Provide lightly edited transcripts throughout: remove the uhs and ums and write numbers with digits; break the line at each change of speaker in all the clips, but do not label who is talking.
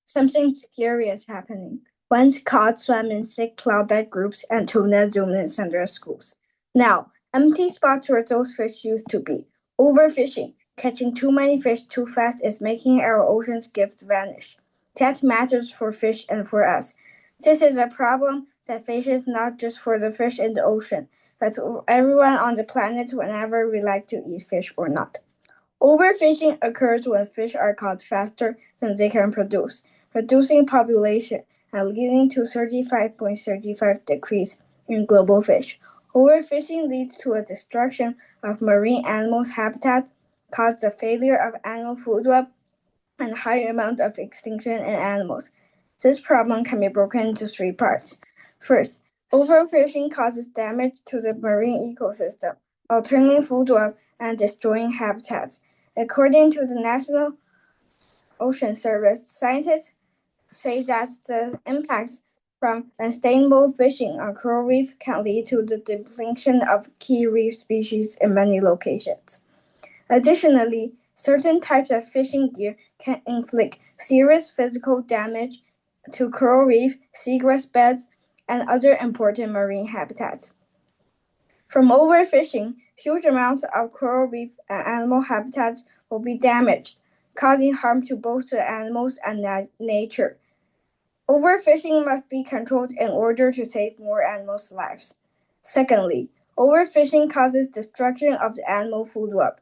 Something scary is happening. Once cod swam in thick cloud-like groups and tuna zoomed in central schools. Now, empty spots where those fish used to be. Overfishing, catching too many fish too fast, is making our ocean's gift vanish. That matters for fish and for us. This is a problem that faces not just for the fish in the ocean, but everyone on the planet whenever we like to eat fish or not. Overfishing occurs when fish are caught faster than they can produce, reducing population and leading to 35.35 decrease in global fish. Overfishing leads to a destruction of marine animals' habitat, causes the failure of animal food web, and high amount of extinction in animals. This problem can be broken into three parts. First, overfishing causes damage to the marine ecosystem, altering food web and destroying habitats. According to the National Ocean Service, scientists say that the impacts from unsustainable fishing on coral reef can lead to the depletion of key reef species in many locations. Additionally, certain types of fishing gear can inflict serious physical damage to coral reef, seagrass beds, and other important marine habitats. From overfishing, huge amounts of coral reef and animal habitats will be damaged, causing harm to both the animals and nature. Overfishing must be controlled in order to save more animals' lives. Secondly, overfishing causes destruction of the animal food web.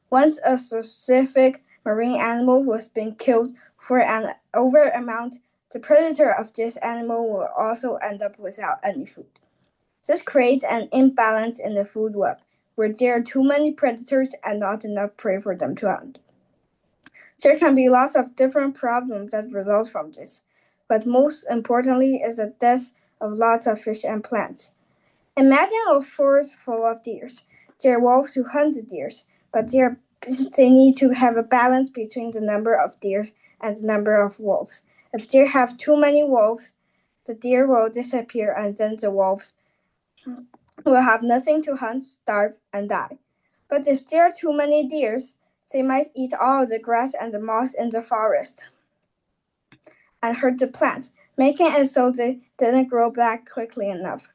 Once a specific marine animal was being killed for an overamount, the predator of this animal will also end up without any food. This creates an imbalance in the food web, where there are too many predators and not enough prey for them to hunt. There can be lots of different problems that result from this, but most importantly is the death of lots of fish and plants. Imagine a forest full of deer. There are wolves who hunt the deer, but they need to have a balance between the number of deer and the number of wolves. If there have too many wolves, the deer will disappear and then the wolves will have nothing to hunt, starve, and die. But if there are too many deer, they might eat all the grass and the moss in the forest and hurt the plants, making it so they didn't grow back quickly enough.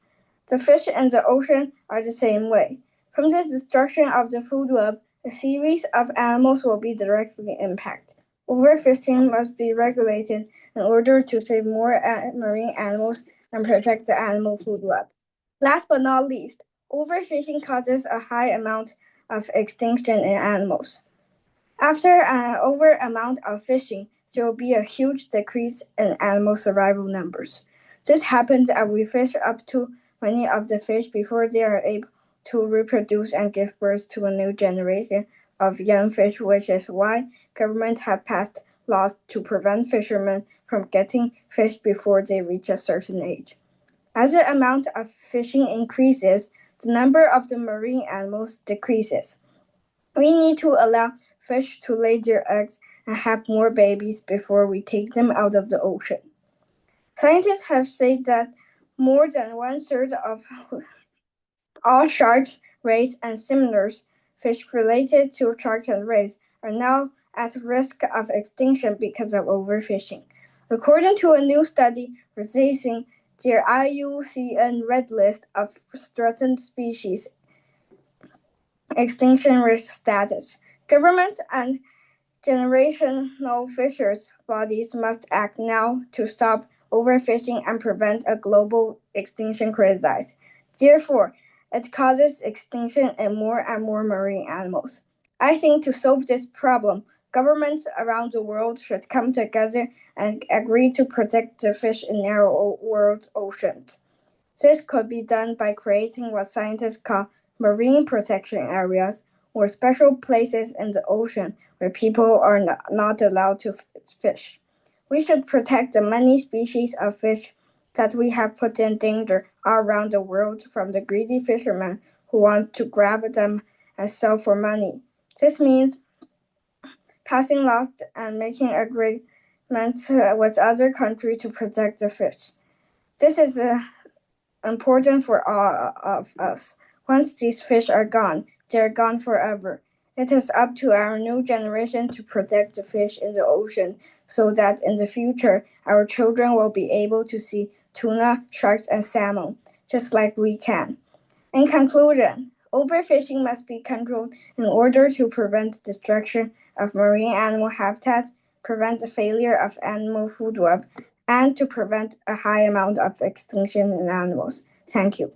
The fish in the ocean are the same way. From the destruction of the food web, a series of animals will be directly impacted. Overfishing must be regulated in order to save more marine animals and protect the animal food web. Last but not least, overfishing causes a high amount of extinction in animals. After an over amount of fishing, there will be a huge decrease in animal survival numbers. This happens as we fish up too many of the fish before they are able to reproduce and give birth to a new generation of young fish, which is why governments have passed laws to prevent fishermen from getting fish before they reach a certain age. As the amount of fishing increases, the number of the marine animals decreases. We need to allow fish to lay their eggs and have more babies before we take them out of the ocean. Scientists have said that more than one-third of all sharks, rays, and similar fish related to sharks and rays are now at risk of extinction because of overfishing. According to a new study releasing their IUCN Red List of Threatened Species Extinction Risk Status, governments and generational fishers bodies must act now to stop overfishing and prevent a global extinction crisis. Therefore, it causes extinction in more and more marine animals. I think to solve this problem, governments around the world should come together and agree to protect the fish in our world's oceans. This could be done by creating what scientists call marine protection areas, or special places in the ocean where people are not allowed to fish. We should protect the many species of fish that we have put in danger all around the world from the greedy fishermen who want to grab them and sell for money. This means passing laws and making agreements with other countries to protect the fish. This is important for all of us. Once these fish are gone, they are gone forever. It is up to our new generation to protect the fish in the ocean so that in the future our children will be able to see tuna, sharks, and salmon, just like we can. In conclusion, overfishing must be controlled in order to prevent destruction of marine animal habitats, prevent the failure of animal food web, and to prevent a high amount of extinction in animals. Thank you.